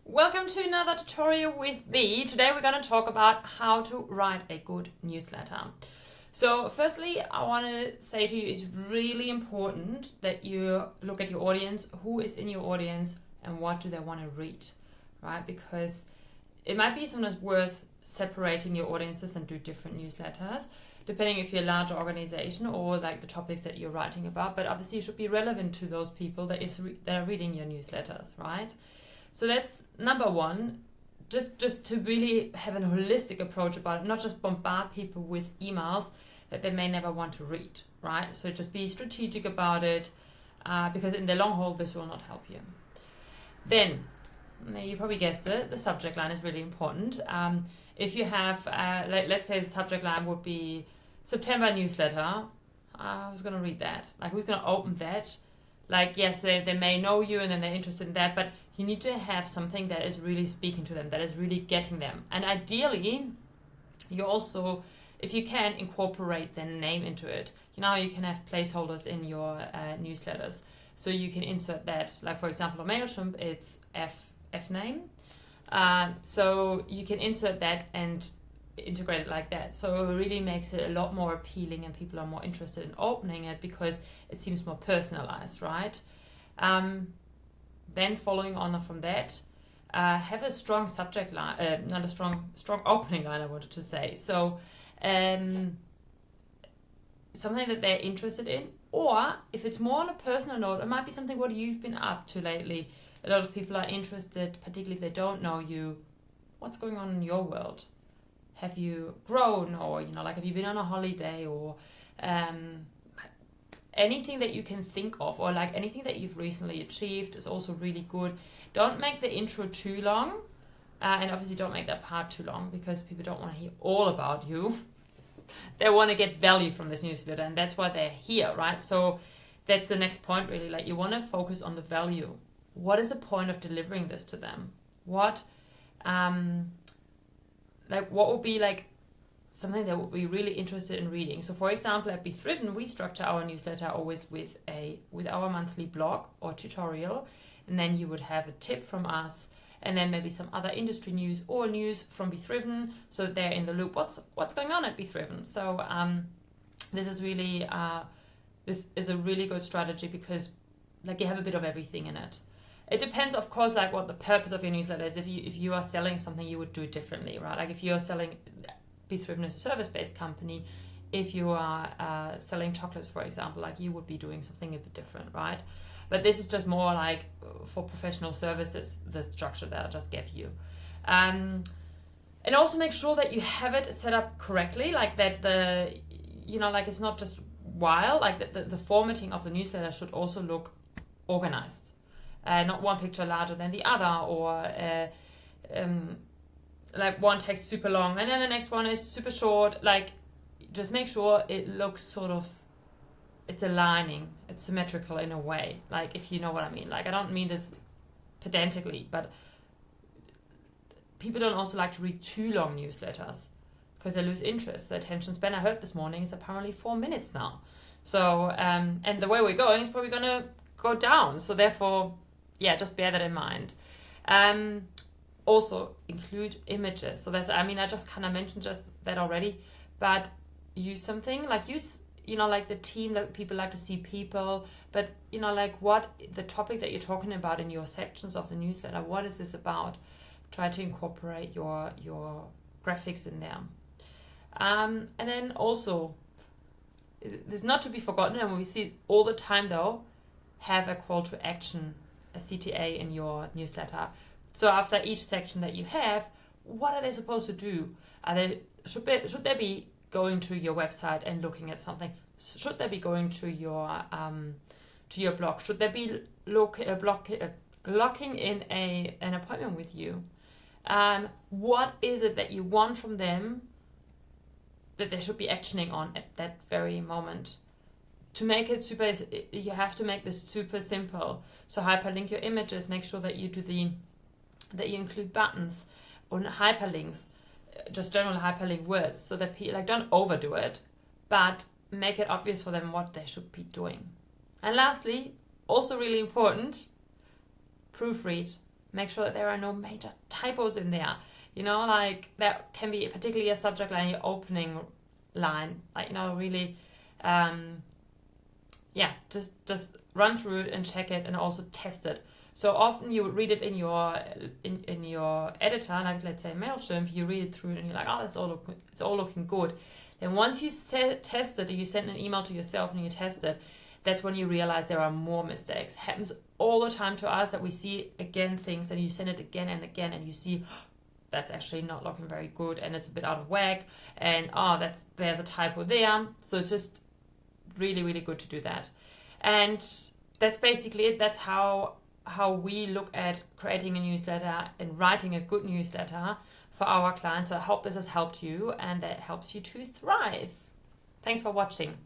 Welcome to another tutorial with Bea. Today we're going to talk about how to write a good newsletter. So firstly, I want to say to you, it's really important that you look at your audience, who is in your audience and what do they want to read, right? Because it might be sometimes worth separating your audiences and do different newsletters, depending if you're a larger organization or like the topics that you're writing about. But obviously you should be relevant to those people that are reading your newsletters, right? So that's number one, just to really have a holistic approach about it, not just bombard people with emails that they may never want to read, right? So just be strategic about it, because in the long haul, this will not help you. Then, you probably guessed it, the subject line is really important. If you have, let's say the subject line would be September newsletter, who's going to read that? Like, who's going to open that? Like, yes, they may know you and then they're interested in that, but you need to have something that is really speaking to them, that is really getting them. And ideally, you also, if you can, incorporate their name into it. You know, you can have placeholders in your newsletters. So you can insert that, like for example, on MailChimp, it's F name. So you can insert that and integrate it like that. So it really makes it a lot more appealing and people are more interested in opening it because it seems more personalized, right? Then following on from that, have a strong subject line, not a strong opening line, I wanted to say. So something that they're interested in, or if it's more on a personal note, it might be something what you've been up to lately. A lot of people are interested, particularly if they don't know you, what's going on in your world? Have you grown, or like have you been on a holiday, or anything that you can think of, or like anything that you've recently achieved is also really good. Don't make the intro too long, and obviously don't make that part too long because people don't want to hear all about you. They want to get value from this newsletter, and that's why they're here, right? So that's the next point, really. Like, you want to focus on the value. What is the point of delivering this to them? What would be like something that would be really interested in reading? So for example, at Be Thriven, we structure our newsletter always with our monthly blog or tutorial, and then you would have a tip from us, and then maybe some other industry news or news from Be Thriven, so they're in the loop. What's going on at Be Thriven? So this is really this is a really good strategy because like you have a bit of everything in it. It depends, of course, like what the purpose of your newsletter is. If you are selling something, you would do it differently, right? Like if you are selling, Be Thriven is a service-based company. If you are selling chocolates, for example, like you would be doing something a bit different, right? But this is just more like for professional services, the structure that I just gave you. And also make sure that you have it set up correctly, like that like it's not just wild, like the formatting of the newsletter should also look organized. Not one picture larger than the other, or like one text super long and then the next one is super short. Like, just make sure it looks sort of, it's aligning, it's symmetrical in a way, like, if you know what I mean. Like, I don't mean this pedantically, but people don't also like to read too long newsletters because they lose interest. The attention span, I heard this morning, is apparently 4 minutes now. So and the way we're going is probably going to go down, so therefore, yeah, just bear that in mind. Also include images. So that's, I just kind of mentioned just that already, but use something like like the team, that people like to see people, but like what the topic that you're talking about in your sections of the newsletter, what is this about? Try to incorporate your graphics in there. And then also, this is not to be forgotten, and we see it all the time though, have a call to action, a CTA in your newsletter. So after each section that you have, what are they supposed to do? Should they be going to your website and looking at something? Should they be going to your blog? Should they be locking in an appointment with you? What is it that you want from them that they should be actioning on at that very moment? To make it super, you have to make this super simple. So hyperlink your images. Make sure that you that you include buttons or hyperlinks, just general hyperlink words, so that people, like, don't overdo it, but make it obvious for them what they should be doing. And lastly, also really important, proofread. make sure that there are no major typos in there. Like that can be particularly a subject line, your opening line, like, really, just run through it and check it and also test it. So often you would read it in your editor, like let's say MailChimp, you read it through and you're like, oh, it's all looking good. Then once you test it, you send an email to yourself and you test it, that's when you realize there are more mistakes. It happens all the time to us that we see again things and you send it again and again and you see, that's actually not looking very good and it's a bit out of whack, and there's a typo there. So it's just really, really good to do that. And that's basically it. That's how we look at creating a newsletter and writing a good newsletter for our clients. So I hope this has helped you and that helps you to thrive. Thanks for watching.